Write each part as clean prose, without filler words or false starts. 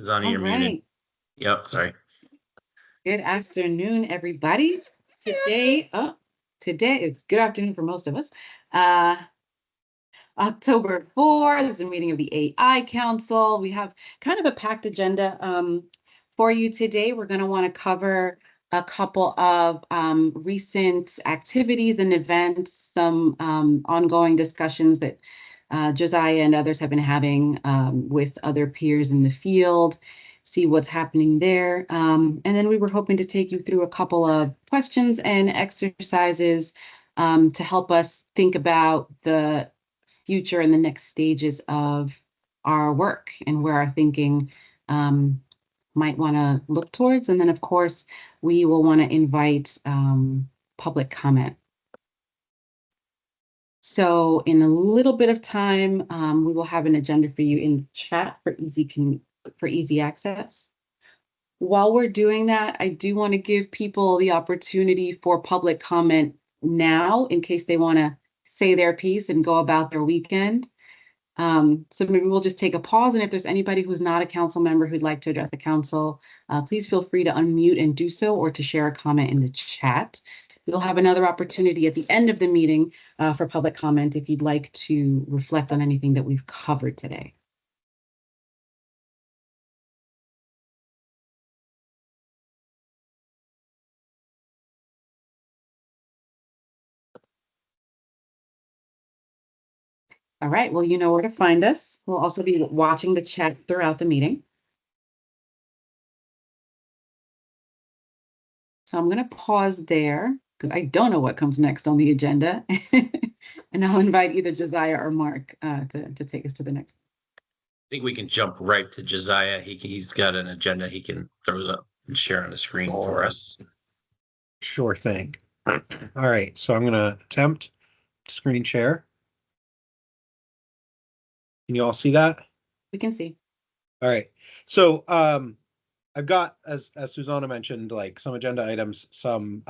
Zani, All you're muted. right. Yep, sorry. Good afternoon, everybody. Today it's good afternoon for most of us. Uh, October 4th is a meeting of the AI Council. We have kind of a packed agenda for you today. We're going to want to cover a couple of recent activities and events, some ongoing discussions that Josiah and others have been having with other peers in the field, see what's happening there. And then we were hoping to take you through a couple of questions and exercises to help us think about the future and the next stages of our work and where our thinking might want to look towards. And then, of course, we will want to invite public comment. So in a little bit of time, we will have an agenda for you in the chat for easy access. While we're doing that, I do want to give people the opportunity for public comment now in case they want to say their piece and go about their weekend. So maybe we'll just take a pause, and if there's anybody who's not a council member who'd like to address the council, please feel free to unmute and do so, or to share a comment in the chat. We'll have another opportunity at the end of the meeting for public comment if you'd like to reflect on anything that we've covered today. All right, well, you know where to find us. We'll also be watching the chat throughout the meeting. So I'm going to pause there because I don't know what comes next on the agenda. And I'll invite either Josiah or Mark to take us to the next. I think we can jump right to Josiah. He's got an agenda he can throw up and share on the screen for us. Sure thing. All right, so I'm going to attempt screen share. Can you all see that? We can see. All right. So I've got, as Susanna mentioned, like some agenda items, some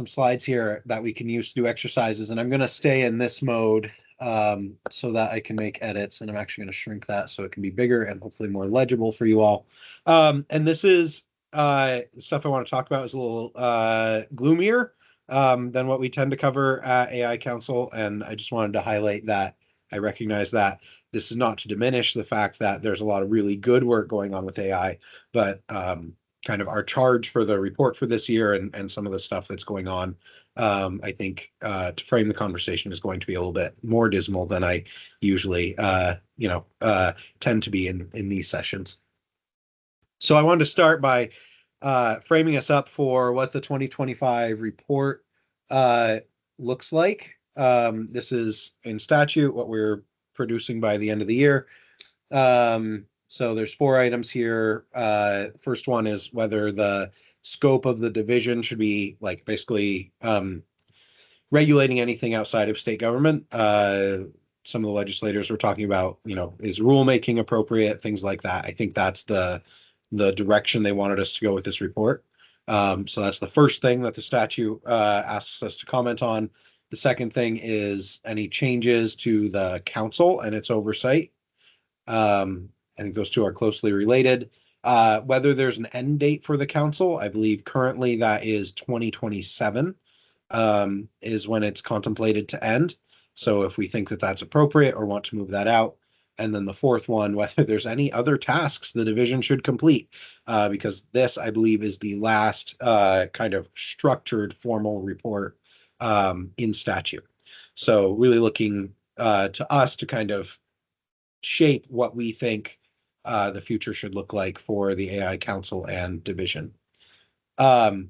slides here that we can use to do exercises, and I'm going to stay in this mode so that I can make edits, and I'm actually going to shrink that so it can be bigger and hopefully more legible for you all. And this is stuff I want to talk about is a little gloomier than what we tend to cover at AI Council, and I just wanted to highlight that I recognize that this is not to diminish the fact that there's a lot of really good work going on with AI, but kind of our charge for the report for this year and some of the stuff that's going on, I think to frame the conversation is going to be a little bit more dismal than I usually tend to be in these sessions. So I wanted to start by framing us up for what the 2025 report looks like. This is in statute what we're producing by the end of the year. So there's 4 items here. First one is whether the scope of the division should be like basically regulating anything outside of state government. Some of the legislators were talking about, is rulemaking appropriate, things like that. I think that's the direction they wanted us to go with this report. So that's the first thing that the statute asks us to comment on. The second thing is any changes to the council and its oversight. I think those two are closely related. Whether there's an end date for the council, I believe currently that is 2027 is when it's contemplated to end. So if we think that that's appropriate or want to move that out. And then the fourth one, whether there's any other tasks the division should complete, because this, I believe, is the last kind of structured formal report in statute. So really looking to us to kind of shape what we think the future should look like for the AI Council and division. So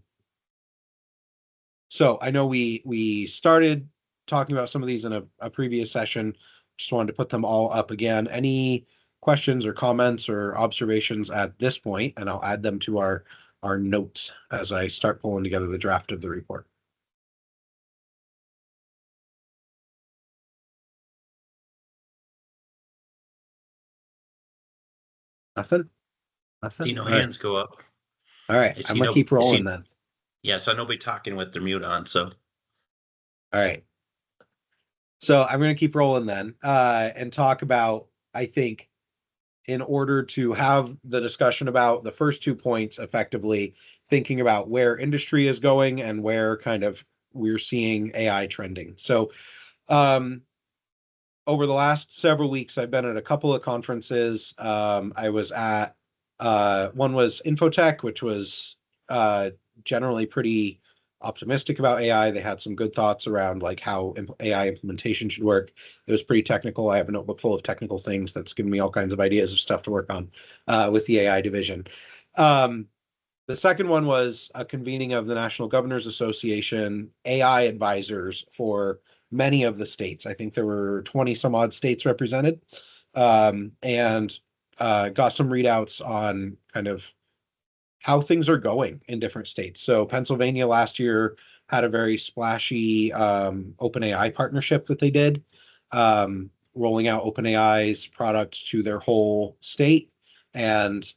I know we started talking about some of these in a previous session. Just wanted to put them all up again. Any questions or comments or observations at this point, and I'll add them to our notes as I start pulling together the draft of the report. Nothing? See no hands go up. All right, I'm gonna keep rolling then. Yeah, so nobody talking with their mute on, so. All right. So I'm going to keep rolling then and talk about, I think, in order to have the discussion about the first 2 points effectively, thinking about where industry is going and where kind of we're seeing AI trending. So over the last several weeks, I've been at a couple of conferences. I was at one was Infotech, which was generally pretty optimistic about AI. They had some good thoughts around like how AI implementation should work. It was pretty technical. I have a notebook full of technical things that's given me all kinds of ideas of stuff to work on with the AI division. The second one was a convening of the National Governors Association AI advisors for many of the states. I think there were 20 some odd states represented, and got some readouts on kind of how things are going in different states. So Pennsylvania last year had a very splashy OpenAI partnership that they did, rolling out OpenAI's products to their whole state, and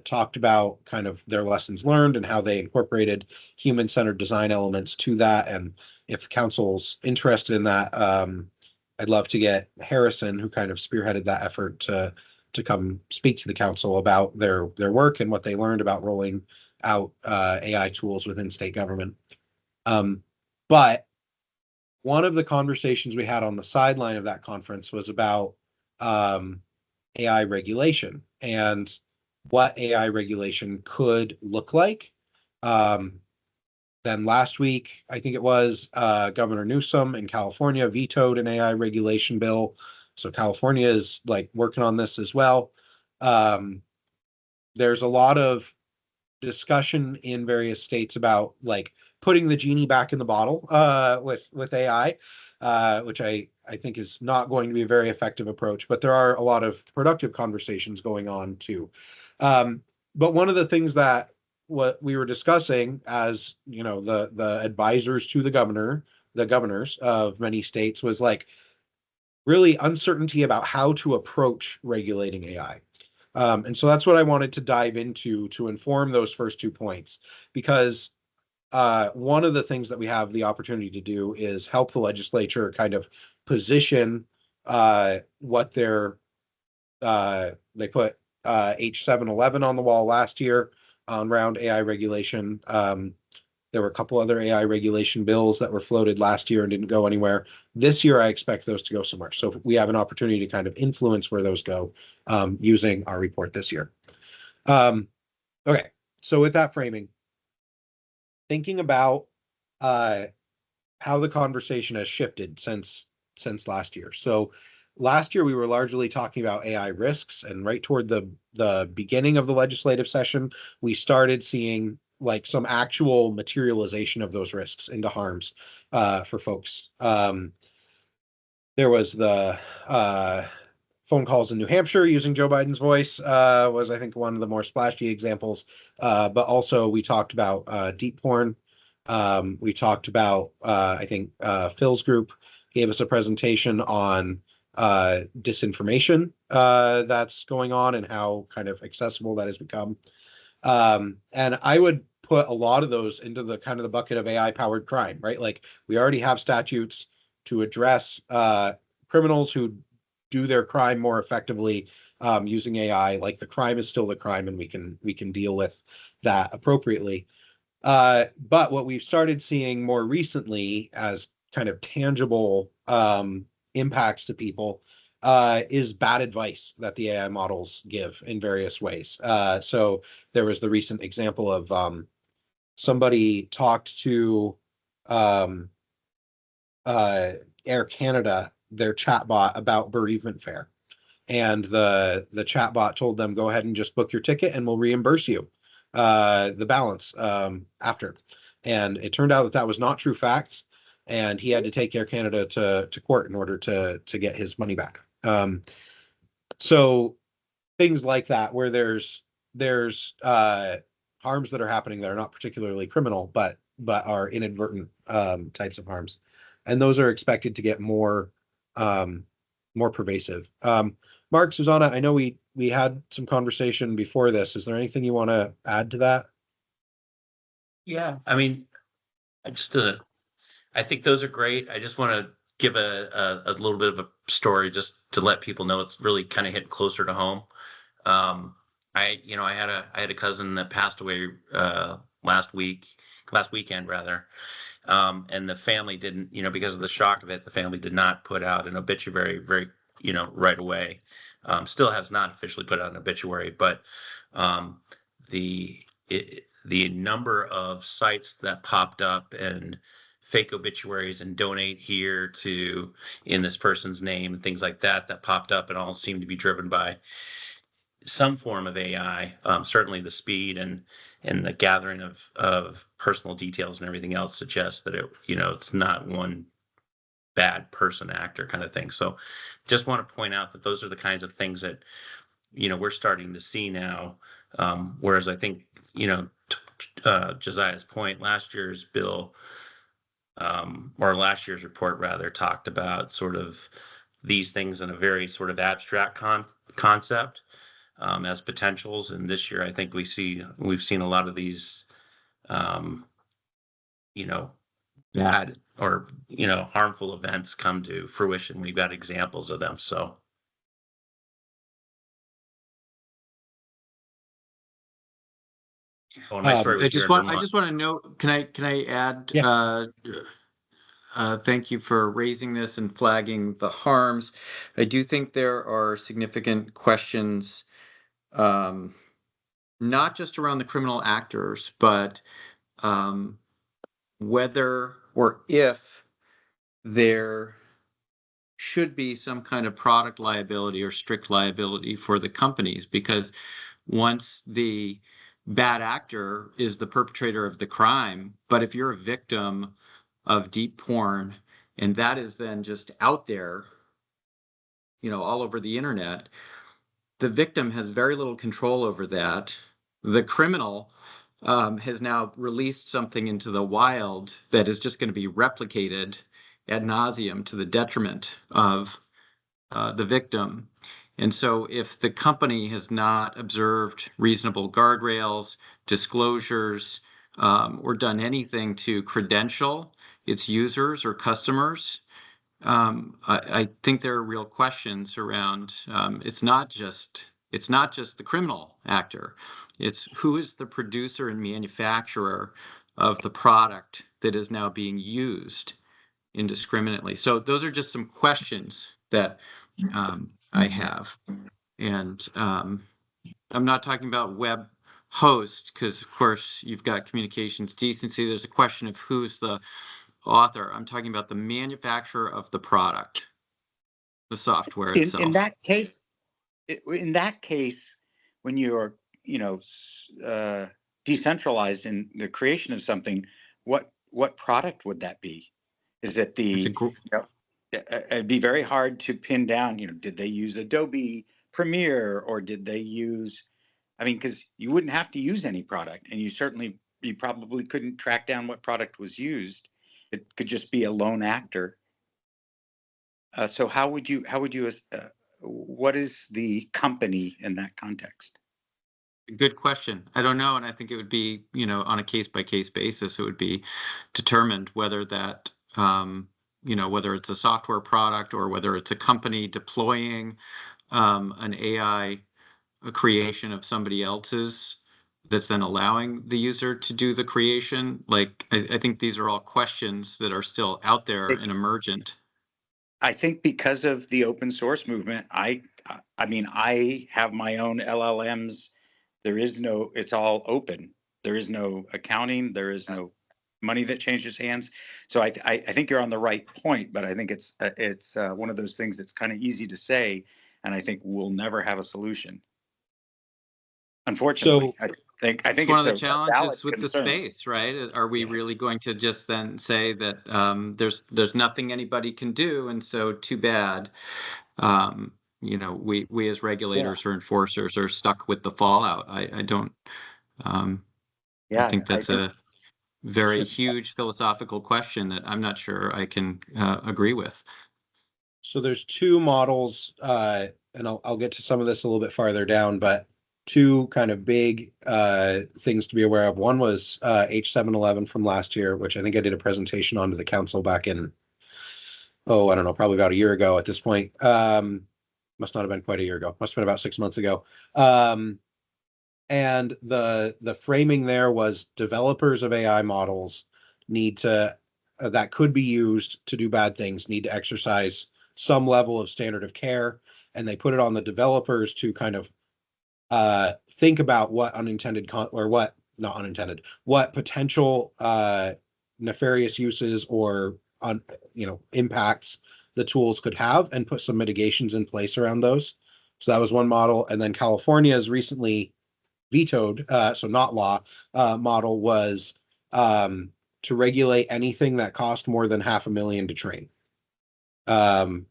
talked about kind of their lessons learned and how they incorporated human-centered design elements to that. And if the council's interested in that, I'd love to get Harrison, who kind of spearheaded that effort, to come speak to the council about their work and what they learned about rolling out AI tools within state government. But one of the conversations we had on the sideline of that conference was about AI regulation and what AI regulation could look like. Then last week, I think it was, Governor Newsom in California vetoed an AI regulation bill. So California is like working on this as well. There's a lot of discussion in various states about like putting the genie back in the bottle with AI, which I think is not going to be a very effective approach, but there are a lot of productive conversations going on too. But one of the things that what we were discussing, as you know, the advisors to the governors of many states, was like really uncertainty about how to approach regulating AI. And so that's what I wanted to dive into to inform those first 2 points, because one of the things that we have the opportunity to do is help the legislature kind of position what they put H711 on the wall last year around AI regulation. There were a couple other AI regulation bills that were floated last year and didn't go anywhere. This year, I expect those to go somewhere. So we have an opportunity to kind of influence where those go using our report this year. Okay, so with that framing, thinking about how the conversation has shifted since last year. So last year, we were largely talking about AI risks, and right toward the beginning of the legislative session, we started seeing like some actual materialization of those risks into harms for folks. There was the phone calls in New Hampshire using Joe Biden's voice was, I think, one of the more splashy examples. But also we talked about deep porn. We talked about, I think Phil's group gave us a presentation on disinformation that's going on and how kind of accessible that has become. And I would put a lot of those into the kind of the bucket of AI powered crime, right? Like we already have statutes to address criminals who do their crime more effectively using AI. Like the crime is still the crime, and we can deal with that appropriately. But what we've started seeing more recently as kind of tangible impacts to people is bad advice that the AI models give in various ways. So there was the recent example of somebody talked to Air Canada, their chatbot, about bereavement fare. And the chatbot told them, go ahead and just book your ticket and we'll reimburse you the balance after. And it turned out that that was not true facts. And he had to take Air Canada to court in order to get his money back. So things like that, where there's harms that are happening that are not particularly criminal, but are inadvertent types of harms, and those are expected to get more pervasive. Mark, Susanna, I know we had some conversation before this. Is there anything you want to add to that? Yeah, I mean, I think those are great. I just want to give a little bit of a story just to let people know it's really kind of hitting closer to home. I had a cousin that passed away last weekend rather. And the family didn't, because of the shock of it, the family did not put out an obituary right away. Still has not officially put out an obituary, but um, the number of sites that popped up and fake obituaries and donate here to in this person's name and things like that popped up and all seemed to be driven by some form of AI. Certainly the speed and the gathering of personal details and everything else suggests that it's not one bad person actor kind of thing. So just want to point out that those are the kinds of things that we're starting to see now. Whereas I think Josiah's point, last year's bill, or last year's report rather, talked about sort of these things in a very sort of abstract concept as potentials. And this year, I think we've seen a lot of these, you know, bad or harmful events come to fruition. We've got examples of them. So. Oh, my story was I here just in want Vermont. to know, can I add, Yeah. thank you for raising this and flagging the harms. I do think there are significant questions, not just around the criminal actors, but whether or if there should be some kind of product liability or strict liability for the companies, because once the bad actor is the perpetrator of the crime, but if you're a victim of deep porn and that is then just out there, all over the internet, the victim has very little control over that. The criminal has now released something into the wild that is just going to be replicated ad nauseum to the detriment of the victim. And so if the company has not observed reasonable guardrails, disclosures, or done anything to credential its users or customers, I think there are real questions around. It's not just the criminal actor. It's who is the producer and manufacturer of the product that is now being used indiscriminately. So those are just some questions that I have. And I'm not talking about web host, because of course you've got communications decency. There's a question of who's the author. I'm talking about the manufacturer of the product, the software itself. In that case, when you're, decentralized in the creation of something, what product would that be? Is it it'd be very hard to pin down, did they use Adobe Premiere or did they use, because you wouldn't have to use any product, and you probably couldn't track down what product was used. It could just be a lone actor. So how would you what is the company in that context? Good question. I don't know. And I think it would be, on a case by case basis, it would be determined whether that, whether it's a software product or whether it's a company deploying an AI creation of somebody else's that's then allowing the user to do the creation. Like, I think these are all questions that are still out there and emergent. I think because of the open source movement, I have my own LLMs. It's all open. There is no accounting. There is no money that changes hands. So I think you're on the right point, but I think it's one of those things that's kind of easy to say, and I think we'll never have a solution. Unfortunately, So, I think one of the it's a challenges valid with concern. the space, right? Are we really going to just then say that there's nothing anybody can do, and so too bad? We as regulators or enforcers are stuck with the fallout. I don't. I think that's a very huge philosophical question that I'm not sure I can agree with. So there's two models, and I'll get to some of this a little bit farther down, but two kind of big things to be aware of. One was H711 from last year, which I think I did a presentation on to the council back in, I don't know, probably about a year ago at this point. Must not have been quite a year ago. Must have been about 6 months ago. And the framing there was developers of AI models need to that could be used to do bad things need to exercise some level of standard of care, and they put it on the developers to kind of think about what unintended or what not unintended, what potential nefarious uses or impacts the tools could have, and put some mitigations in place around those. So that was one model, and then California has recently vetoed, so not law, model was to regulate anything that cost more than $500,000 to train. Oh,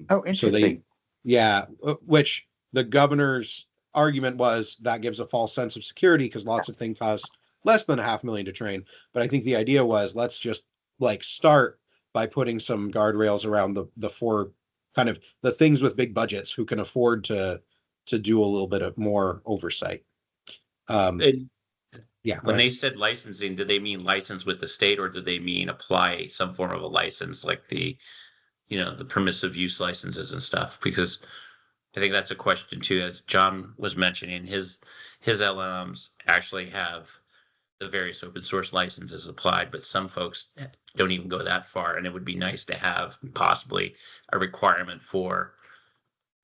So they, interesting. yeah, which the governor's argument was that gives a false sense of security because lots of things cost less than $500,000 to train. But I think the idea was let's just like start by putting some guardrails around the four kind of the things with big budgets who can afford to do a little bit of more oversight. And Yeah, go when ahead. they said licensing, did they mean license with the state, or did they mean apply some form of a license like the permissive use licenses and stuff? Because I think that's a question too, as John was mentioning, his LLMs actually have the various open source licenses applied, but some folks don't even go that far. And it would be nice to have possibly a requirement for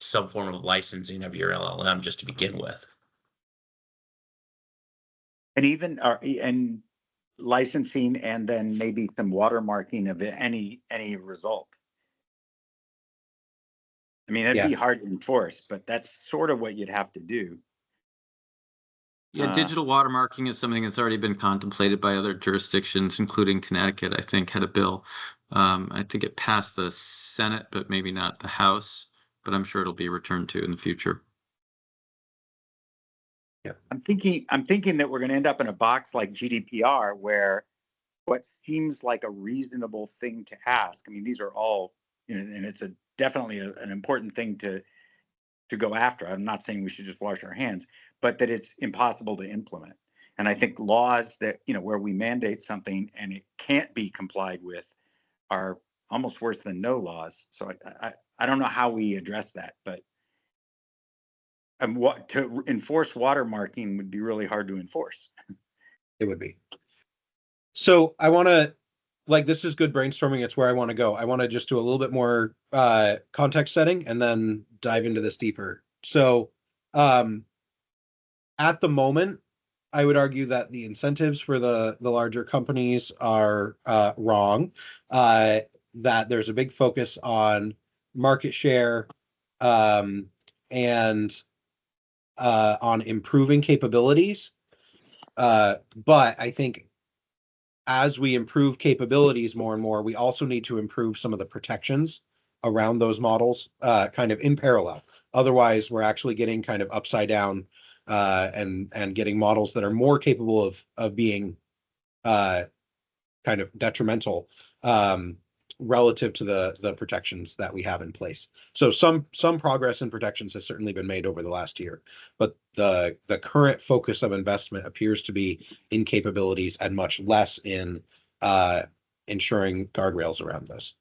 some form of licensing of your LLM just to begin with. And even and licensing, and then maybe some watermarking of any result. I mean, it'd be hard to enforce, but that's sort of what you'd have to do. Yeah, digital watermarking is something that's already been contemplated by other jurisdictions, including Connecticut, I think, had a bill. I think it passed the Senate, but maybe not the House, but I'm sure it'll be returned to in the future. Yeah. I'm thinking that we're going to end up in a box like GDPR, where what seems like a reasonable thing to ask. I mean, these are all, and it's definitely an important thing to go after. I'm not saying we should just wash our hands, but that it's impossible to implement. And I think laws that, where we mandate something and it can't be complied with are almost worse than no laws. So I don't know how we address that, but what to enforce watermarking would be really hard to enforce. It would be. So I want to, this is good brainstorming. It's where I want to go. I want to just do a little bit more context setting and then dive into this deeper. So at the moment, I would argue that the incentives for the larger companies are wrong. That there's a big focus on market share and on improving capabilities. But I think as we improve capabilities more and more, we also need to improve some of the protections around those models, kind of in parallel. Otherwise, we're actually getting kind of upside down and getting models that are more capable of being kind of detrimental relative to the protections that we have in place. So some progress in protections has certainly been made over the last year, but the current focus of investment appears to be in capabilities and much less in ensuring guardrails around those.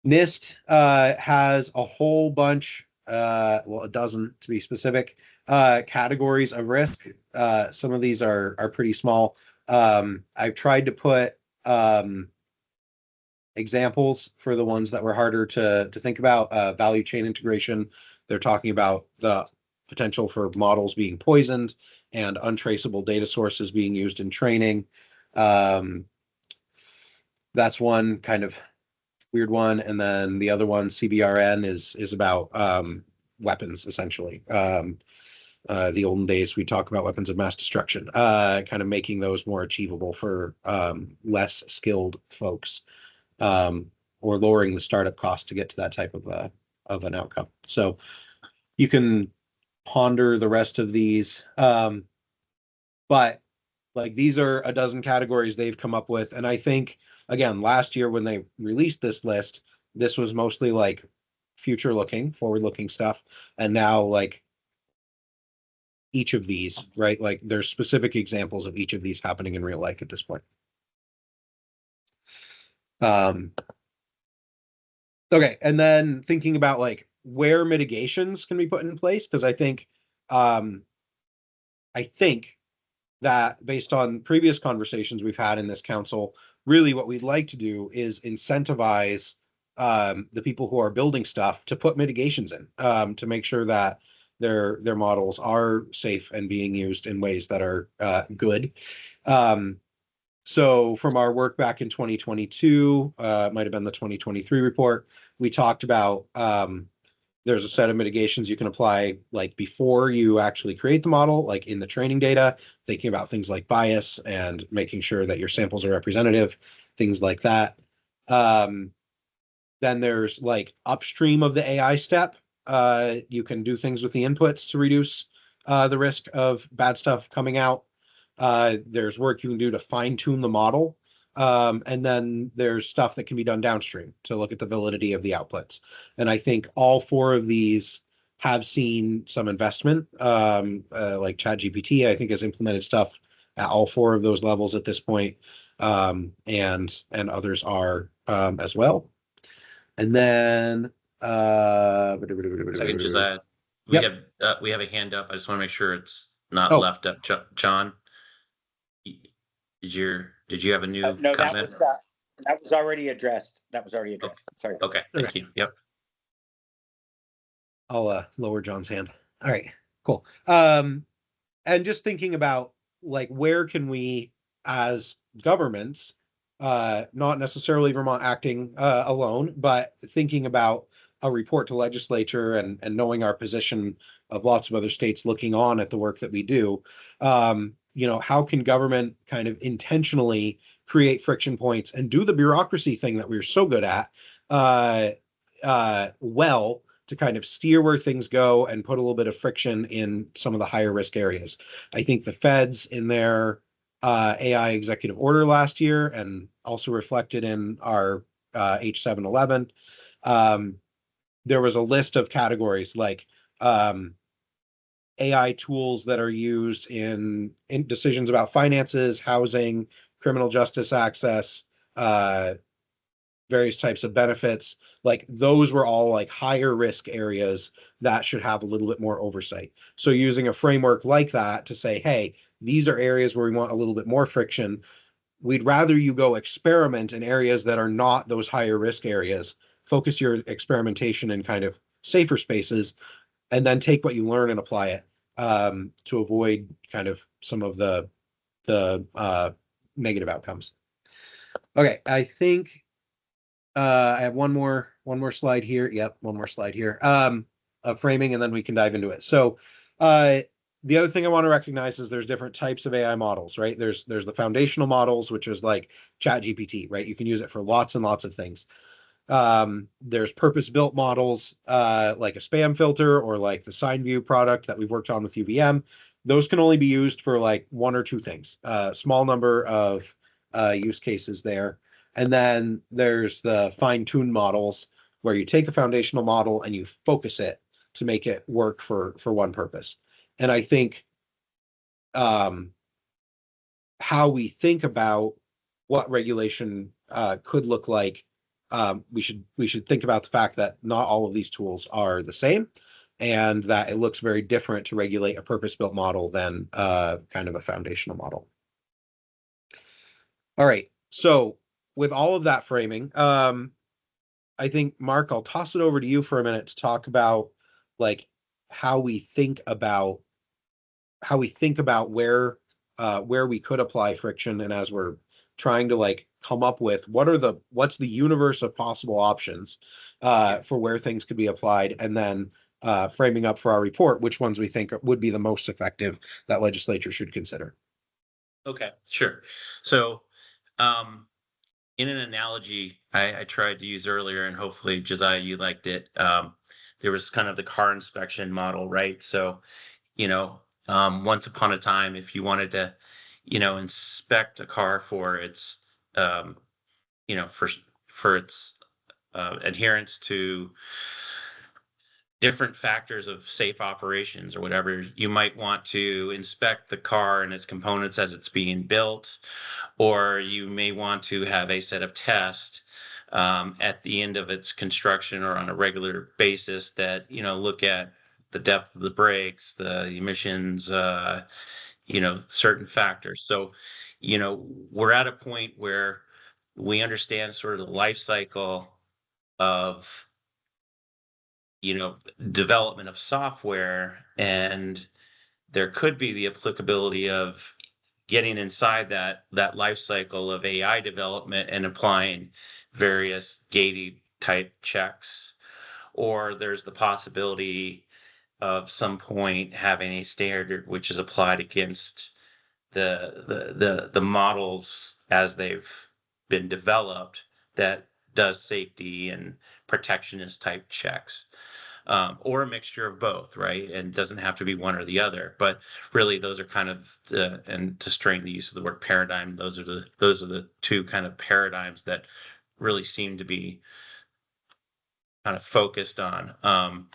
NIST has a whole bunch, a dozen to be specific, categories of risk. Some of these are pretty small. I've tried to put examples for the ones that were harder to think about. Value chain integration, they're talking about the potential for models being poisoned and untraceable data sources being used in training. That's one kind of weird one. And then the other one, CBRN, is about weapons, essentially. The olden days, we talk about weapons of mass destruction, kind of making those more achievable for less skilled folks, or lowering the startup cost to get to that type of an outcome. So you can ponder the rest of these, but these are a dozen categories they've come up with. And I think, again, last year when they released this list, this was mostly future looking, forward looking stuff. And now each of these, right? There's specific examples of each of these happening in real life at this point. Okay, and then thinking about like where mitigations can be put in place, because I think that based on previous conversations we've had in this council, really what we'd like to do is incentivize the people who are building stuff to put mitigations in, to make sure that their models are safe and being used in ways that are good. So from our work back in 2022, it might have been the 2023 report, we talked about there's a set of mitigations you can apply like before you actually create the model, like in the training data, thinking about things like bias and making sure that your samples are representative, things like that. Then there's like upstream of the AI step. You can do things with the inputs to reduce the risk of bad stuff coming out. There's work you can do to fine tune the model. And then there's stuff that can be done downstream to look at the validity of the outputs. And I think all four of these have seen some investment. Like ChatGPT, I think has implemented stuff at all four of those levels at this point. And others are as well. And then Second, Josiah, Yep. we have a hand up. I just want to make sure it's not Oh. left up. John, did you have a new No, comment? that was already addressed. That was already addressed. Sorry. Okay, thank you. Yep. I'll lower John's hand. All right, cool. And just thinking about like where can we as governments, not necessarily Vermont acting alone, but thinking about a report to legislature and knowing our position of lots of other states looking on at the work that we do, how can government kind of intentionally create friction points and do the bureaucracy thing that we're so good at well to kind of steer where things go and put a little bit of friction in some of the higher risk areas. I think the feds in their AI executive order last year and also reflected in our H711, there was a list of categories like AI tools that are used in decisions about finances, housing, criminal justice access, various types of benefits. Like those were all like higher risk areas that should have a little bit more oversight. So using a framework like that to say, hey, these are areas where we want a little bit more friction. We'd rather you go experiment in areas that are not those higher risk areas, focus your experimentation in kind of safer spaces, and then take what you learn and apply it to avoid kind of some of the negative outcomes. Okay, I think I have one more slide here. Yep, one more slide here. Of framing, and then we can dive into it. So the other thing I want to recognize is there's different types of AI models, right? There's the foundational models, which is like ChatGPT, right? You can use it for lots and lots of things. There's purpose-built models like a spam filter or like the SignView product that we've worked on with UVM. Those can only be used for like one or two things, small number of use cases there. And then there's the fine-tuned models where you take a foundational model and you focus it to make it work for one purpose. And I think how we think about what regulation could look like, we should think about the fact that not all of these tools are the same, and that it looks very different to regulate a purpose-built model than kind of a foundational model. All right, so with all of that framing, I think, Mark, I'll toss it over to you for a minute to talk about like how we think about where we could apply friction, and as we're trying to like come up with what's the universe of possible options for where things could be applied, and then framing up for our report which ones we think would be the most effective that legislature should consider. Okay, sure. So in an analogy I tried to use earlier, and hopefully, Josiah, you liked it. There was kind of the car inspection model, right? So, once upon a time, if you wanted to, inspect a car for its, for its adherence to different factors of safe operations or whatever, you might want to inspect the car and its components as it's being built, or you may want to have a set of tests at the end of its construction or on a regular basis that, look at the depth of the brakes, the emissions, certain factors. So, we're at a point where we understand sort of the life cycle of, development of software, and there could be the applicability of getting inside that life cycle of AI development and applying various gating type checks, or there's the possibility of some point having a standard which is applied against the models as they've been developed that does safety and protectionist type checks, or a mixture of both, right? And it doesn't have to be one or the other, but really those are kind of and to strain the use of the word paradigm, those are the two kind of paradigms that really seem to be kind of focused on.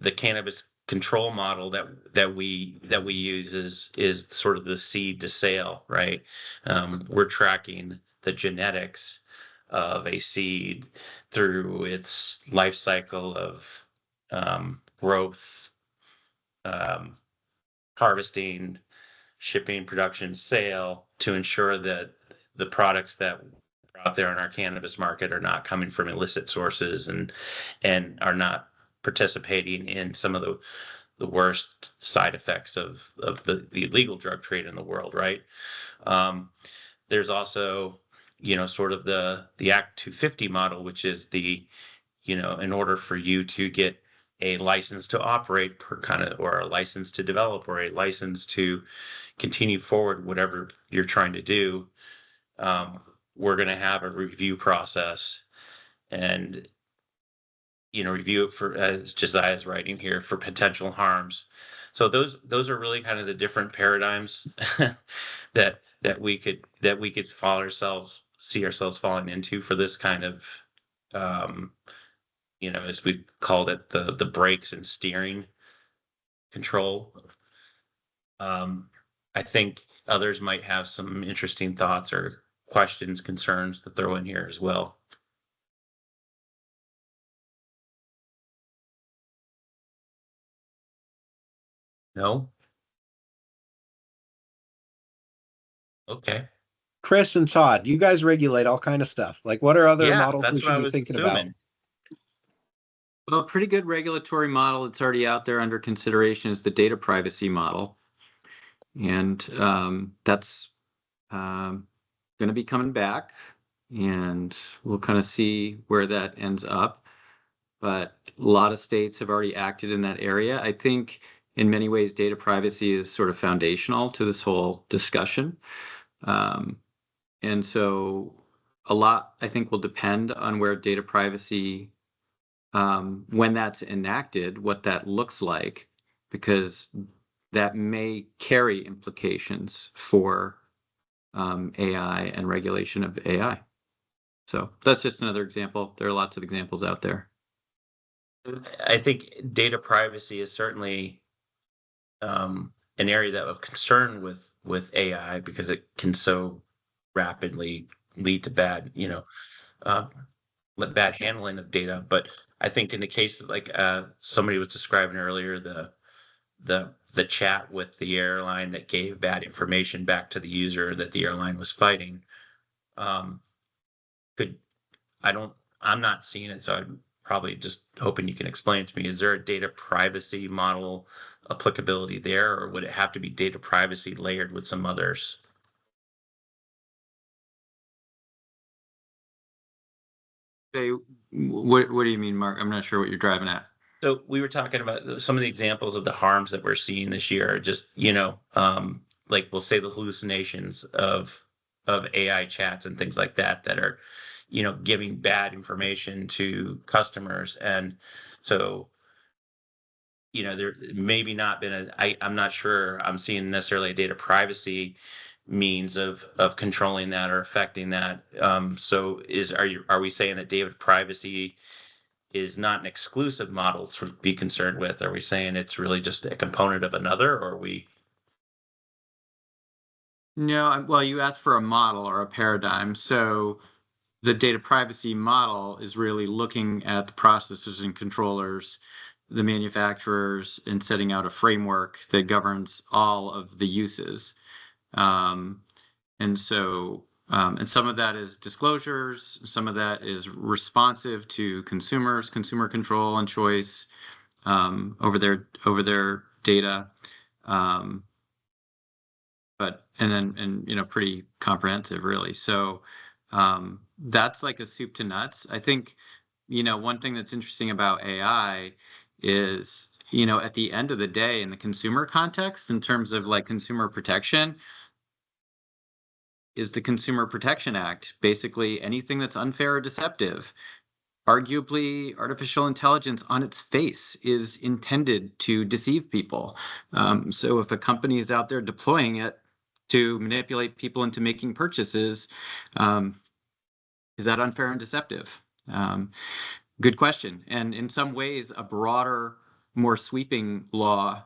The cannabis control model that we use is sort of the seed to sale, right? We're tracking the genetics of a seed through its life cycle of growth, harvesting, shipping, production, sale, to ensure that the products that are out there in our cannabis market are not coming from illicit sources and are not participating in some of the worst side effects of the illegal drug trade in the world, right? There's also, sort of the Act 250 model, which is in order for you to get a license to operate or a license to develop or a license to continue forward, whatever you're trying to do, we're going to have a review process and, review it for, as Josiah's writing here, for potential harms. So those are really kind of the different paradigms that we could see ourselves falling into for this kind of, as we called it, the brakes and steering control. I think others might have some interesting thoughts or questions, concerns to throw in here as well. No? Okay. Chris and Todd, you guys regulate all kind of stuff. Like, what are other Yeah, models we that's what I should be was thinking about? assuming. Well, a pretty good regulatory model that's already out there under consideration is the data privacy model. And that's going to be coming back, and we'll kind of see where that ends up. But a lot of states have already acted in that area. I think in many ways, data privacy is sort of foundational to this whole discussion. And so a lot, I think, will depend on where data privacy, when that's enacted, what that looks like, because that may carry implications for AI and regulation of AI. So that's just another example. There are lots of examples out there. I think data privacy is certainly an area that of concern with AI, because it can so rapidly lead to bad, bad handling of data. But I think in the case of, like, somebody was describing earlier, the chat with the airline that gave bad information back to the user that the airline was fighting, could I'm not seeing it, so I'm probably just hoping you can explain it to me. Is there a data privacy model applicability there, or would it have to be data privacy layered with some others? Hey, what do you mean, Mark? I'm not sure what you're driving at. So we were talking about some of the examples of the harms that we're seeing this year, just, like, we'll say the hallucinations of AI chats and things like that are, giving bad information to customers. And so, there maybe not been I'm not sure I'm seeing necessarily a data privacy means of controlling that or affecting that. So are we saying that data privacy is not an exclusive model to be concerned with? Are we saying it's really just a component of another, or are we? No, well, you asked for a model or a paradigm. So the data privacy model is really looking at the processors and controllers, the manufacturers, and setting out a framework that governs all of the uses. And so, and some of that is disclosures, some of that is responsive to consumers, consumer control and choice over their data. But pretty comprehensive, really. So that's like a soup to nuts. I think, one thing that's interesting about AI is, at the end of the day, in the consumer context, in terms of like consumer protection, is the Consumer Protection Act. Basically, anything that's unfair or deceptive. Arguably, artificial intelligence on its face is intended to deceive people. So if a company is out there deploying it to manipulate people into making purchases, is that unfair and deceptive? Good question. And in some ways, a broader, more sweeping law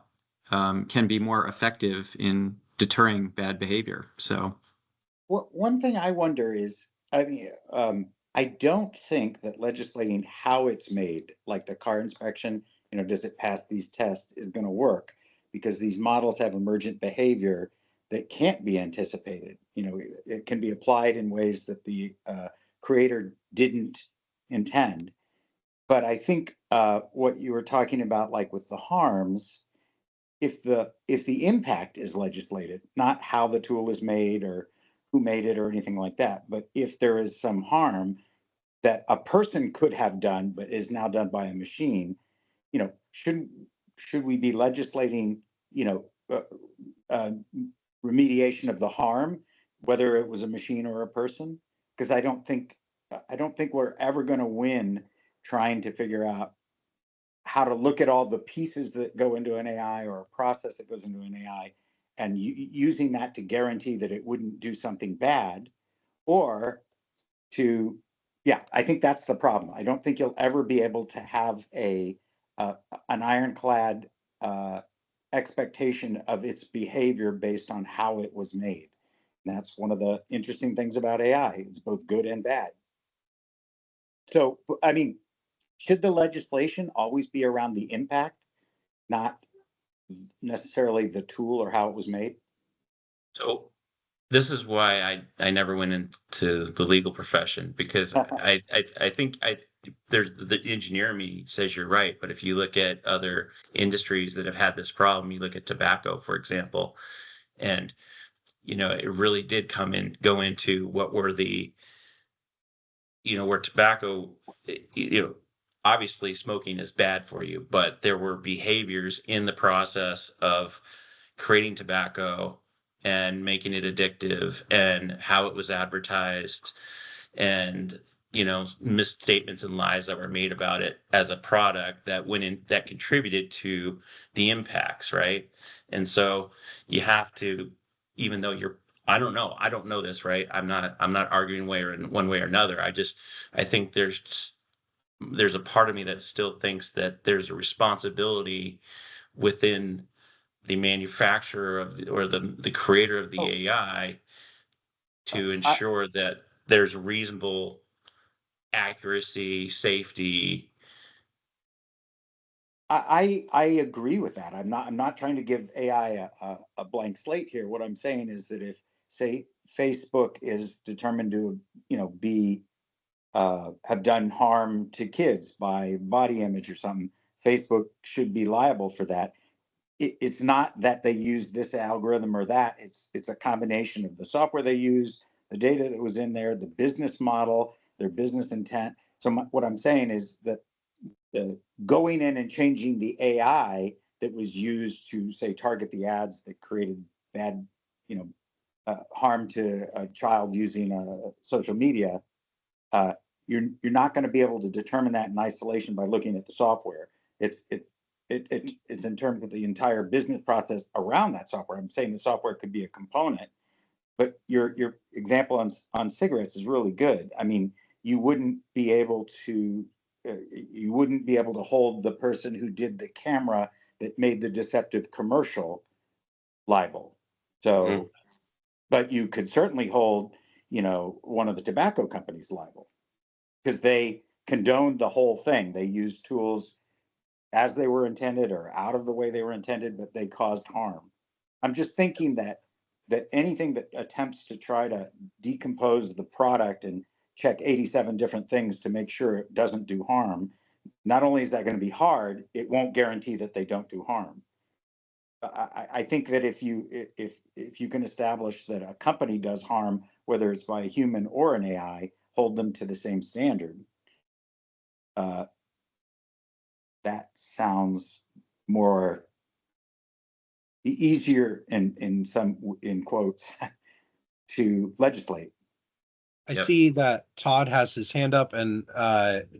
can be more effective in deterring bad behavior. So, well, one thing I wonder is, I mean, I don't think that legislating how it's made, like the car inspection, does it pass these tests, is going to work, because these models have emergent behavior that can't be anticipated. It can be applied in ways that the creator didn't intend. But I think what you were talking about, like with the harms, if the impact is legislated, not how the tool is made or who made it or anything like that, but if there is some harm that a person could have done but is now done by a machine, should we be legislating, uh, remediation of the harm, whether it was a machine or a person? Because I don't think we're ever going to win trying to figure out how to look at all the pieces that go into an AI or a process that goes into an AI, and using that to guarantee that it wouldn't do something bad, or to, yeah, I think that's the problem. I don't think you'll ever be able to have an ironclad expectation of its behavior based on how it was made. And that's one of the interesting things about AI. It's both good and bad. So, I mean, should the legislation always be around the impact, not necessarily the tool or how it was made? So this is why I never went into the legal profession, because I think there's the engineer in me says you're right, but if you look at other industries that have had this problem, you look at tobacco, for example, and it really did go into what were the where tobacco, obviously smoking is bad for you, but there were behaviors in the process of creating tobacco and making it addictive, and how it was advertised, and misstatements and lies that were made about it as a product that went in, that contributed to the impacts, right? And so you have to, even though I don't know this, right? I'm not arguing one way or another. I think there's a part of me that still thinks that there's a responsibility within the manufacturer or the creator of the AI to ensure that there's reasonable accuracy, safety. I agree with that. I'm not trying to give AI a blank slate here. What I'm saying is that if, say, Facebook is determined to, be have done harm to kids by body image or something, Facebook should be liable for that. It's not that they use this algorithm or that. It's a combination of the software they use, the data that was in there, the business model, their business intent. So what I'm saying is that going in and changing the AI that was used to, say, target the ads that created bad, harm to a child using social media, you're not going to be able to determine that in isolation by looking at the software. It's in terms of the entire business process around that software. I'm saying the software could be a component, but your example on cigarettes is really good. I mean, you wouldn't be able to hold the person who did the camera that made the deceptive commercial liable. So, but you could certainly hold, one of the tobacco companies liable, because they condoned the whole thing. They used tools as they were intended or out of the way they were intended, but they caused harm. I'm just thinking that anything that attempts to try to decompose the product and check 87 different things to make sure it doesn't do harm, not only is that going to be hard, it won't guarantee that they don't do harm. I think that if you can establish that a company does harm, whether it's by a human or an AI, hold them to the same standard. That sounds more easier in quotes to legislate. I Yep. see that Todd has his hand up, and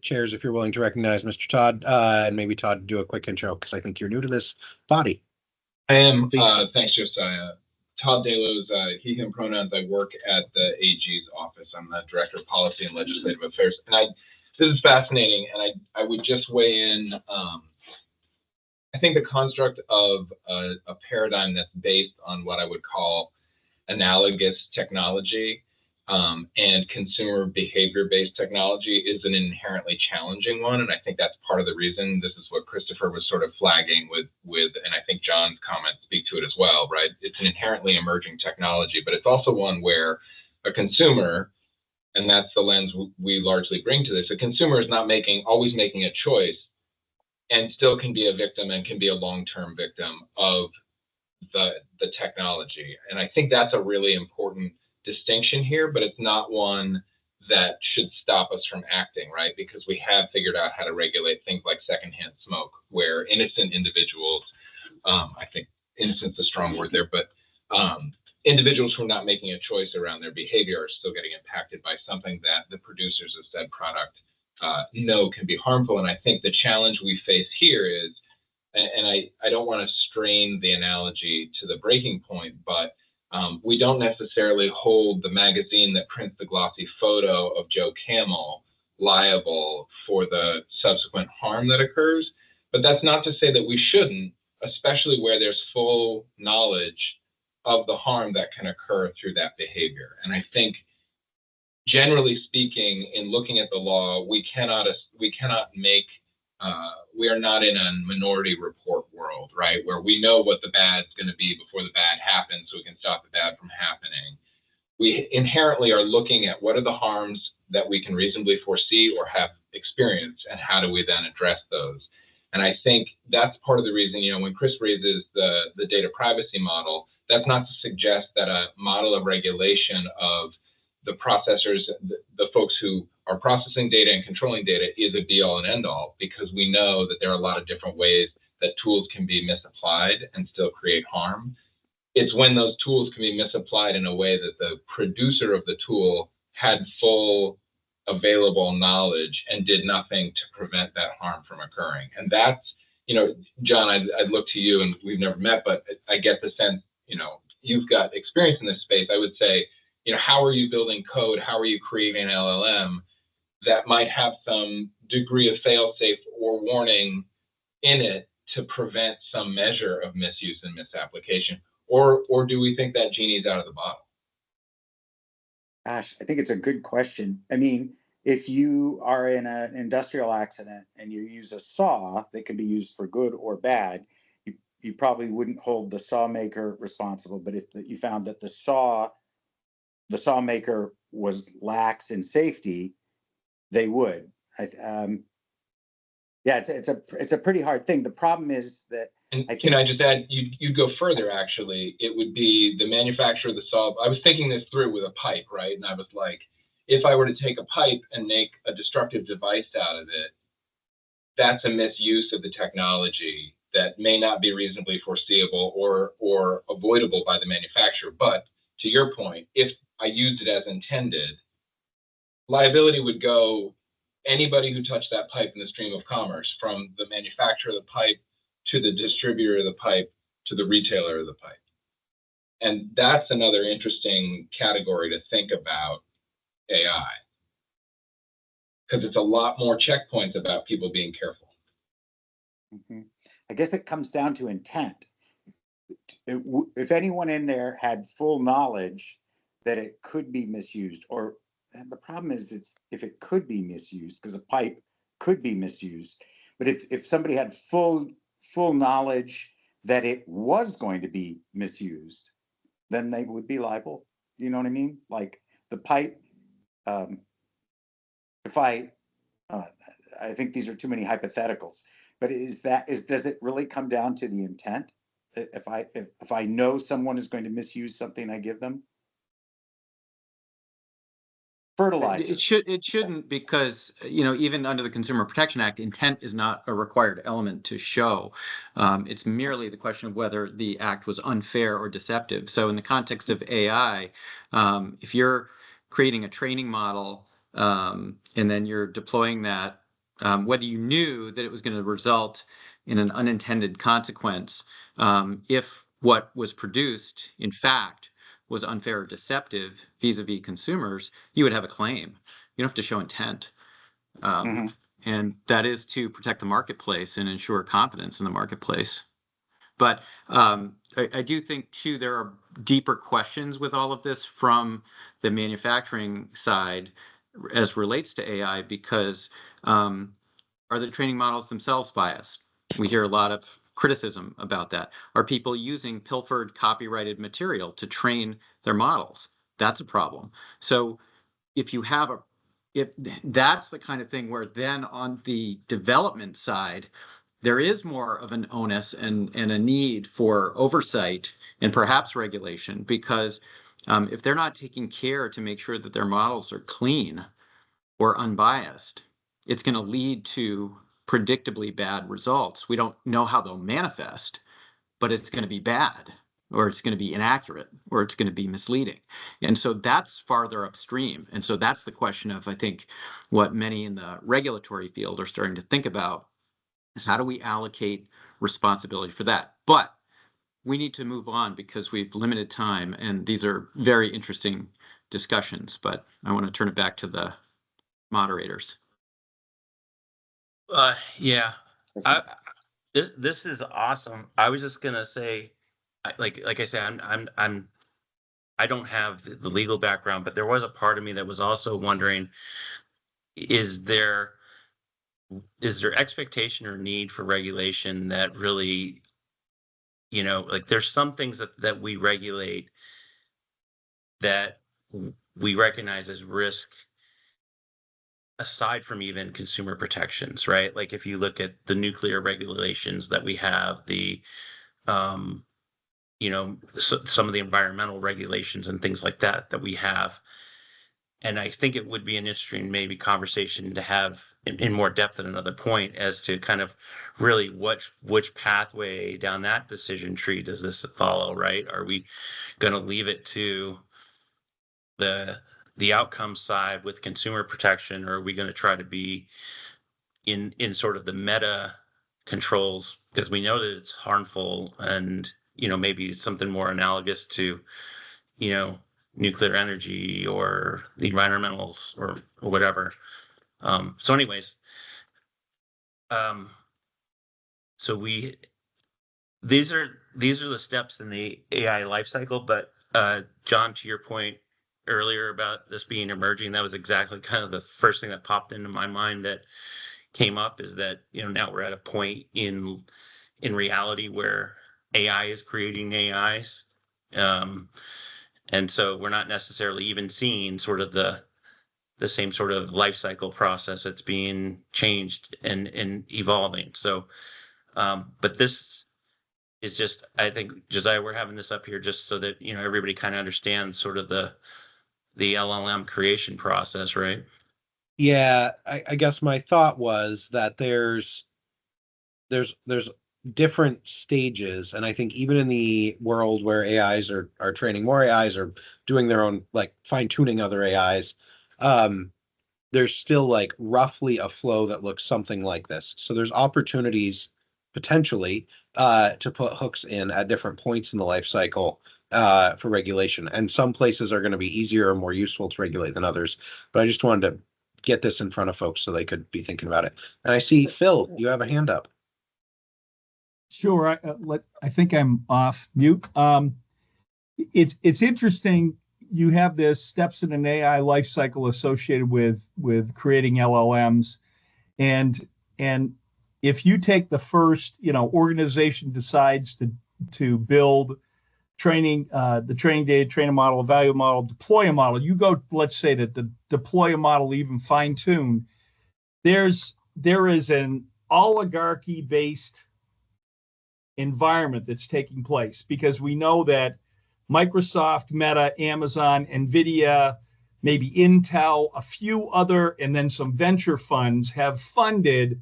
chairs, if you're willing to recognize Mr. Todd, and maybe Todd do a quick intro, because I think you're new to this body. I am. Thanks, Josiah. Todd Delos, he, him pronouns. I work at the AG's office. I'm the Director of Policy and Legislative Affairs. And this is fascinating, and I would just weigh in. I think the construct of a paradigm that's based on what I would call analogous technology and consumer behavior-based technology is an inherently challenging one, and I think that's part of the reason. This is what Christopher was sort of flagging with, and I think John's comments speak to it as well, right? It's an inherently emerging technology, but it's also one where a consumer, and that's the lens we largely bring to this, a consumer is not always making a choice, and still can be a victim and can be a long-term victim of the technology. And I think that's a really important distinction here, but it's not one that should stop us from acting, right? Because we have figured out how to regulate things like secondhand smoke, where innocent individuals, I think innocent's a strong word there, but individuals who are not making a choice around their behavior are still getting impacted by something that the producers of said product know can be harmful. And I think the challenge we face here is, and I don't want to strain the analogy to the breaking point, but we don't necessarily hold the magazine that prints the glossy photo of Joe Camel liable for the subsequent harm that occurs. But that's not to say that we shouldn't, especially where there's full knowledge of the harm that can occur through that behavior. And I think, generally speaking, in looking at the law, we cannot make we are not in a minority report world, right? Where we know what the bad's going to be before the bad happens, so we can stop the bad from happening. We inherently are looking at what are the harms that we can reasonably foresee or have experienced, and how do we then address those? And I think that's part of the reason, when Chris raises the data privacy model, that's not to suggest that a model of regulation of the processors, the folks who are processing data and controlling data, is a be all and end all, because we know that there are a lot of different ways that tools can be misapplied and still create harm. It's when those tools can be misapplied in a way that the producer of the tool had full available knowledge and did nothing to prevent that harm from occurring. And that's, John, I'd look to you, and we've never met, but I get the sense, you've got experience in this space. I would say, how are you building code? How are you creating an LLM that might have some degree of fail-safe or warning in it to prevent some measure of misuse and misapplication? Or do we think that genie's out of the bottle? Gosh, I think it's a good question. I mean, if you are in an industrial accident and you use a saw that can be used for good or bad, you probably wouldn't hold the saw maker responsible. But if you found that the saw maker was lax in safety, they would. Yeah, it's a pretty hard thing. The problem is that. And can I just add, you'd go further, actually. It would be the manufacturer of the saw. I was thinking this through with a pipe, right? And I was like, if I were to take a pipe and make a destructive device out of it, that's a misuse of the technology that may not be reasonably foreseeable or avoidable by the manufacturer. But to your point, if I used it as intended, liability would go anybody who touched that pipe in the stream of commerce, from the manufacturer of the pipe to the distributor of the pipe to the retailer of the pipe. And that's another interesting category to think about AI, because it's a lot more checkpoints about people being careful. Mm-hmm. I guess it comes down to intent. If anyone in there had full knowledge that it could be misused, or and the problem is it's if it could be misused, because a pipe could be misused, but if somebody had full knowledge that it was going to be misused, then they would be liable. You know what I mean? Like the pipe, if I think these are too many hypotheticals, but does it really come down to the intent? If I know someone is going to misuse something I give them? Fertilizer. It shouldn't, because even under the Consumer Protection Act, intent is not a required element to show. It's merely the question of whether the act was unfair or deceptive. So in the context of AI, if you're creating a training model and then you're deploying that, whether you knew that it was going to result in an unintended consequence, if what was produced, in fact, was unfair or deceptive vis-a-vis consumers, you would have a claim. You don't have to show intent. And that is to protect the marketplace and ensure confidence in the marketplace. But I do think, too, there are deeper questions with all of this from the manufacturing side as relates to AI, because are the training models themselves biased? We hear a lot of criticism about that. Are people using pilfered copyrighted material to train their models? That's a problem. So if that's the kind of thing where then on the development side, there is more of an onus and a need for oversight and perhaps regulation, because if they're not taking care to make sure that their models are clean or unbiased, it's going to lead to predictably bad results. We don't know how they'll manifest, but it's going to be bad, or it's going to be inaccurate, or it's going to be misleading. And so that's farther upstream. And so that's the question of, I think, what many in the regulatory field are starting to think about is how do we allocate responsibility for that? But we need to move on because we've limited time, and these are very interesting discussions, but I want to turn it back to the moderators. Yeah, this is awesome. I was just gonna say, like I said, I don't have the legal background, but there was a part of me that was also wondering, is there expectation or need for regulation that really, like there's some things that we regulate that we recognize as risk aside from even consumer protections, right? Like if you look at the nuclear regulations that we have, some of the environmental regulations and things like that we have. And I think it would be an interesting maybe conversation to have in more depth at another point as to kind of really which pathway down that decision tree does this follow, right? Are we going to leave it to the outcome side with consumer protection, or are we going to try to be in sort of the meta controls, because we know that it's harmful, and maybe something more analogous to nuclear energy or the environmentals or whatever. So anyways, so these are the steps in the AI life cycle. But John, to your point earlier about this being emerging, that was exactly kind of the first thing that popped into my mind that came up, is that now we're at a point in reality where AI is creating AIs, and so we're not necessarily even seeing sort of the same sort of life cycle process that's being changed and evolving. So but this is just, I think, Josiah, we're having this up here just so that everybody kind of understands sort of the LLM creation process, right? Yeah, I guess my thought was that there's different stages, and I think even in the world where AIs are training more AIs or doing their own, like fine-tuning other AIs, there's still like roughly a flow that looks something like this. So there's opportunities potentially to put hooks in at different points in the life cycle for regulation. And some places are going to be easier or more useful to regulate than others. But I just wanted to get this in front of folks so they could be thinking about it. And I see, Phil, you have a hand up. Sure. I think I'm off mute. It's interesting. you have this steps in an AI life cycle associated with creating LLMs, and if you take the first, organization decides to build the training data, train a model, evaluate a model, deploy a model. You go, let's say that the deploy a model, even fine tune. There is an oligarchy based environment that's taking place because we know that Microsoft, Meta, Amazon, Nvidia, maybe Intel, a few other, and then some venture funds have funded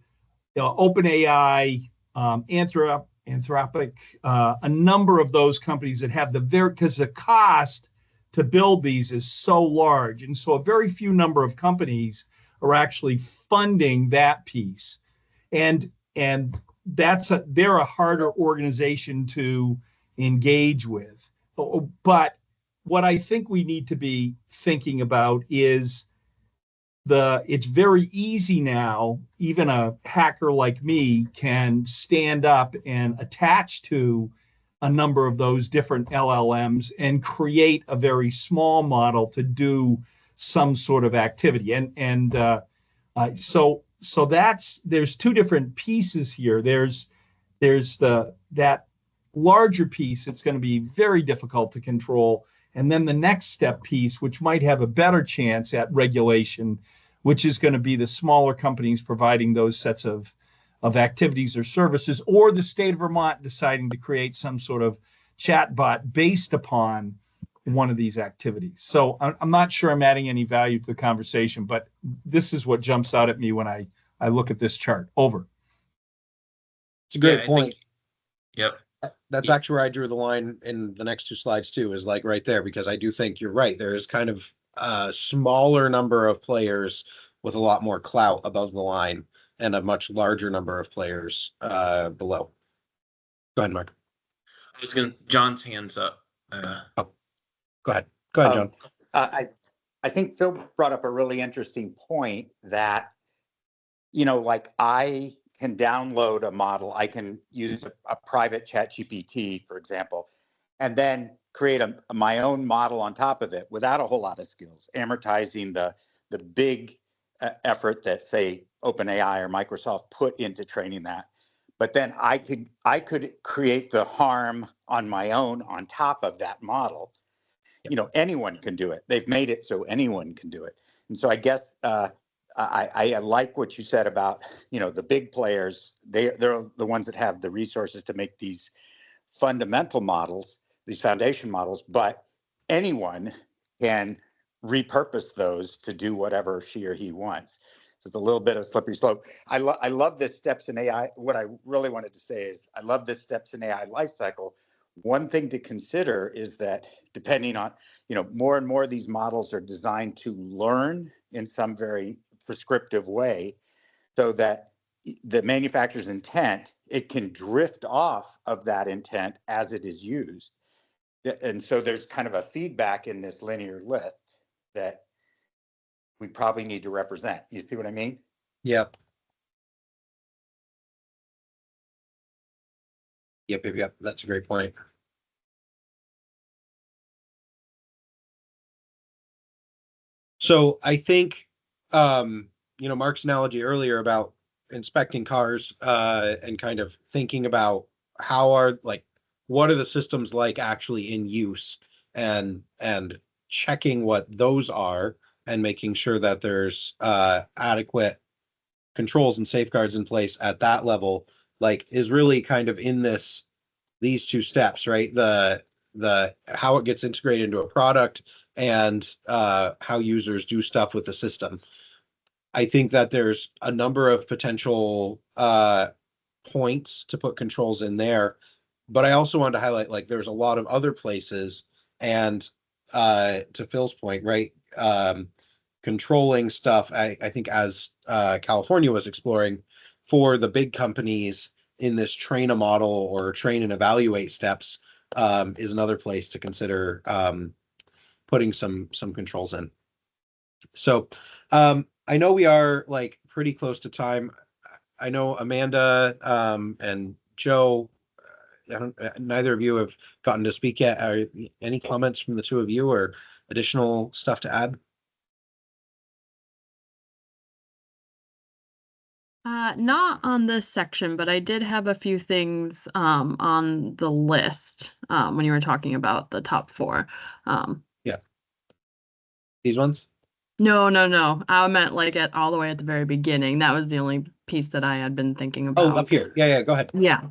OpenAI, Anthropic, a number of those companies that have because the cost to build these is so large. And so a very few number of companies are actually funding that piece. And they're a harder organization to engage with. But what I think we need to be thinking about is it's very easy now, even a hacker like me can stand up and attach to a number of those different LLMs and create a very small model to do some sort of activity. So there's two different pieces here. There's that larger piece that's going to be very difficult to control. And then the next step piece, which might have a better chance at regulation, which is going to be the smaller companies providing those sets of activities or services, or the state of Vermont deciding to create some sort of chatbot based upon one of these activities. So I'm not sure I'm adding any value to the conversation, but this is what jumps out at me when I look at this chart. Over. It's a great point. Yep. That's actually where I drew the line in the next two slides too, is like right there, because I do think you're right. There is kind of a smaller number of players with a lot more clout above the line and a much larger number of players below. Go ahead, Mark. John's hands up. Go ahead, John. I think Phil brought up a really interesting point that, like I can download a model, I can use a private ChatGPT, for example, and then create my own model on top of it without a whole lot of skills, amortizing the big effort that, say, OpenAI or Microsoft put into training that. But then I could create the harm on my own on top of that model. Anyone can do it. They've made it so anyone can do it. And so I guess I like what you said about, the big players. They're the ones that have the resources to make these fundamental models, these foundation models, but anyone can repurpose those to do whatever she or he wants. So it's a little bit of a slippery slope. I love this steps in AI. What I really wanted to say is I love this steps in AI life cycle. One thing to consider is that depending on, more and more of these models are designed to learn in some very prescriptive way so that the manufacturer's intent, it can drift off of that intent as it is used. And so there's kind of a feedback in this linear list that we probably need to represent. You see what I mean? Yep. That's a great point. So I think, Mark's analogy earlier about inspecting cars and kind of thinking about what are the systems like actually in use, and checking what those are and making sure that there's adequate controls and safeguards in place at that level, is really kind of in these two steps, right? The how it gets integrated into a product and how users do stuff with the system. I think that there's a number of potential points to put controls in there, but I also wanted to highlight there's a lot of other places, and to Phil's point, right? Controlling stuff, I think as California was exploring for the big companies in this train a model or train and evaluate steps is another place to consider putting some controls in. So I know we are pretty close to time. I know Amanda and Joe, neither of you have gotten to speak yet. Are any comments from the two of you, or additional stuff to add? Not on this section, but I did have a few things on the list when you were talking about the top four. Yeah. These ones? No. I meant like at all the way at the very beginning. That was the only piece that I had been thinking Oh, about. up here. Yeah, go ahead. Yeah.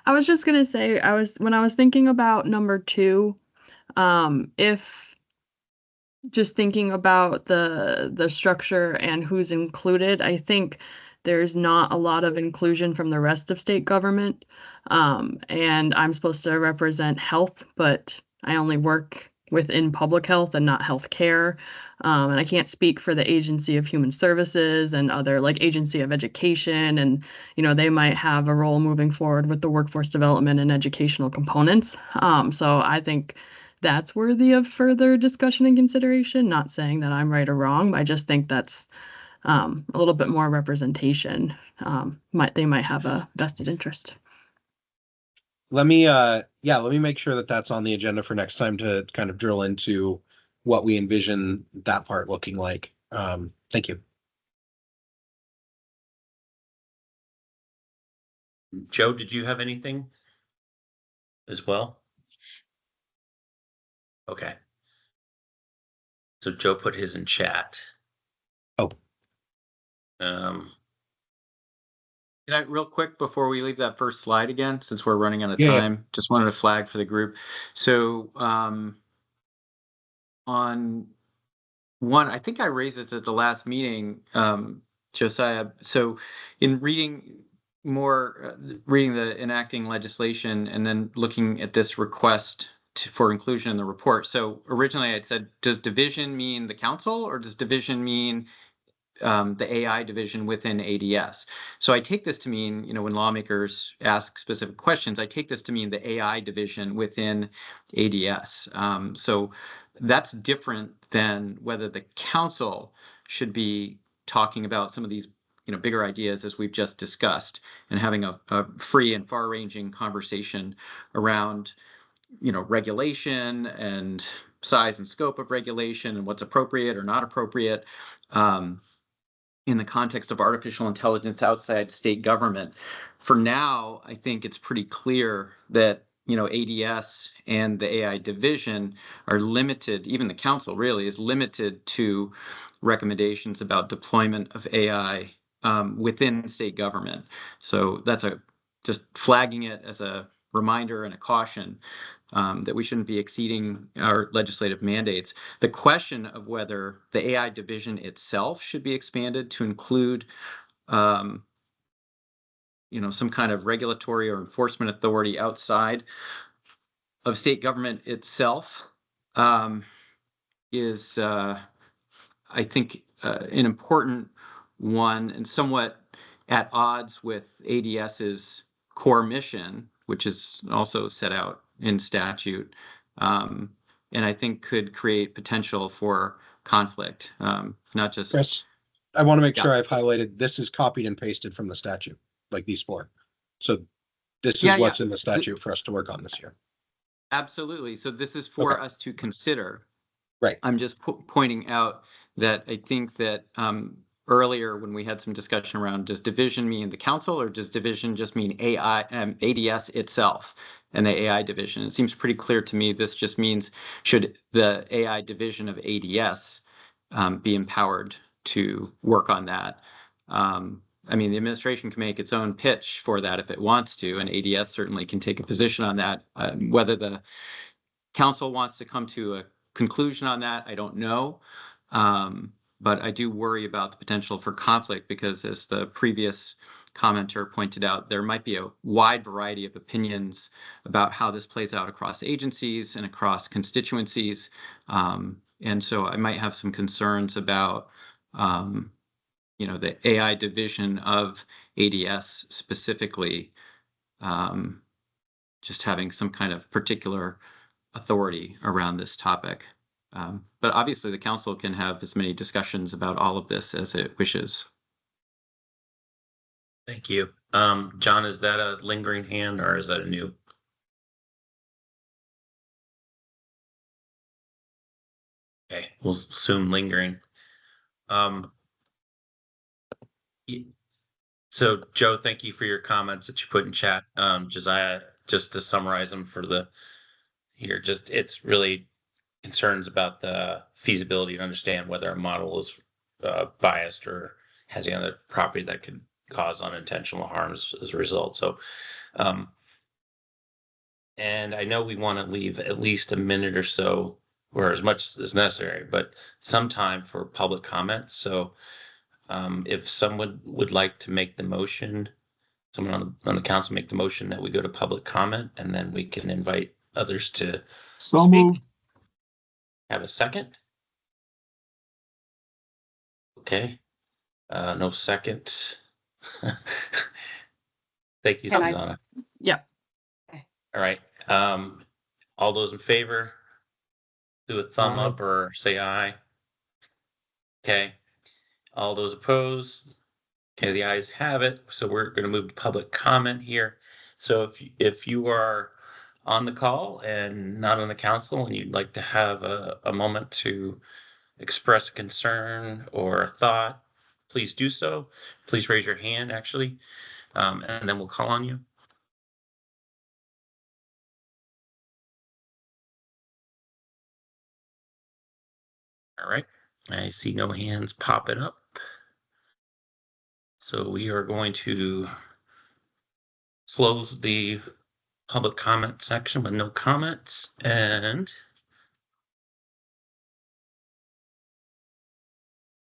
I was just gonna say when I was thinking about number 2, if just thinking about the structure and who's included, I think there's not a lot of inclusion from the rest of state government. And I'm supposed to represent health, but I only work within public health and not health care. And I can't speak for the Agency of Human Services and other like Agency of Education. And, they might have a role moving forward with the workforce development and educational components. So I think that's worthy of further discussion and consideration. Not saying that I'm right or wrong, but I just think that's a little bit more representation. They might have a vested interest. Let me make sure that that's on the agenda for next time to kind of drill into what we envision that part looking like. Thank you. Joe, did you have anything as well? Okay. So Joe put his in chat. Oh. Can I, real quick, before we leave that first slide again, since we're running out of Yeah. time, just wanted to flag for the group. So on one, I think I raised this at the last meeting, Josiah. So in reading the enacting legislation and then looking at this request for inclusion in the report. So originally I said, does division mean the council or does division mean the AI division within ADS? So I take this to mean, when lawmakers ask specific questions, I take this to mean the AI division within ADS. So that's different than whether the council should be talking about some of these bigger ideas as we've just discussed and having a free and far-ranging conversation around regulation and size and scope of regulation and what's appropriate or not appropriate in the context of artificial intelligence outside state government. For now, I think it's pretty clear that ADS and the AI division are limited, even the council really is limited to recommendations about deployment of AI within state government. So that's just flagging it as a reminder and a caution that we shouldn't be exceeding our legislative mandates. The question of whether the AI division itself should be expanded to include some kind of regulatory or enforcement authority outside of state government itself is, I think, an important one and somewhat at odds with ADS's core mission, which is also set out in statute, and I think could create potential for conflict, not just. Chris, I want to make sure I've highlighted this is copied and pasted from the statute, like these four. So this is what's in the statute for us to work on this year. Absolutely. So this is for us to consider. Right. I'm just pointing out that I think that earlier when we had some discussion around does division mean the council or does division just mean ADS itself and the AI division? It seems pretty clear to me this just means should the AI division of ADS be empowered to work on that. I mean, the administration can make its own pitch for that if it wants to, and ADS certainly can take a position on that. Whether the council wants to come to a conclusion on that, I don't know. But I do worry about the potential for conflict because, as the previous commenter pointed out, there might be a wide variety of opinions about how this plays out across agencies and across constituencies. And so I might have some concerns about the AI division of ADS specifically, just having some kind of particular authority around this topic. But obviously the council can have as many discussions about all of this as it wishes. Thank you. John, is that a lingering hand or is that a new? Okay, we'll assume lingering. So Joe, thank you for your comments that you put in chat. Josiah, just to summarize them for the here, just it's really concerns about the feasibility and understand whether a model is biased or has any other property that could cause unintentional harms as a result. So, and I know we want to leave at least a minute or so, or as much as necessary, but some time for public comment. So, if someone would like to make the motion, someone on the council make the motion that we go to public comment, and then we can invite others to So speak. moved. Have a second? Okay. No second. Thank you, Can I- Susanna. Yeah. All right. All those in favor, do a thumb Aye. up or say aye. Okay. All those opposed? Okay, the ayes have it. So we're going to move to public comment here. So if you are on the call and not on the council and you'd like to have a moment to express a concern or a thought, please do so. Please raise your hand, actually, and then we'll call on you. All right. I see no hands popping up. So we are going to close the public comment section with no comments. And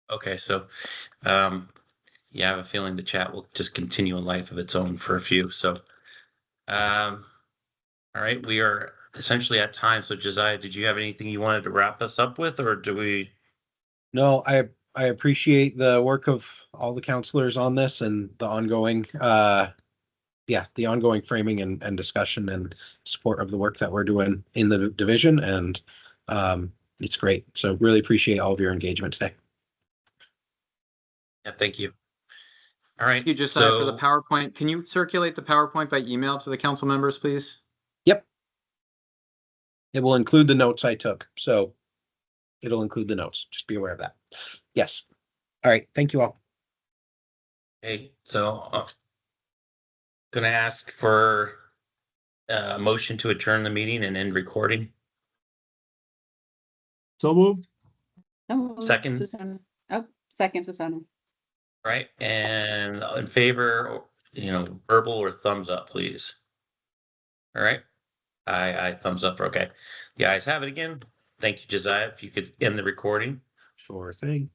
okay, so yeah, I have a feeling the chat will just continue a life of its own for a few. So all right, we are essentially at time. So Josiah, did you have anything you wanted to wrap us up with, or do we? No, I appreciate the work of all the counselors on this and the ongoing the ongoing framing and discussion and support of the work that we're doing in the division, and it's great. So really appreciate all of your engagement today. Yeah, thank you. All right. Thank you, Josiah, for the PowerPoint. Can you circulate the PowerPoint by email to the council members, please? Yep. It will include the notes I took. So it'll include the notes. Just be aware of that. Yes. All right. Thank you all. Okay, so going to ask for a motion to adjourn the meeting and end recording. So moved. Oh, Second. Susanna. Oh, second, Susanna. Right, and in favor, verbal or thumbs up, please. All right. I thumbs up. Okay. The ayes have it again. Thank you, Josiah. If you could end the recording. Sure thing.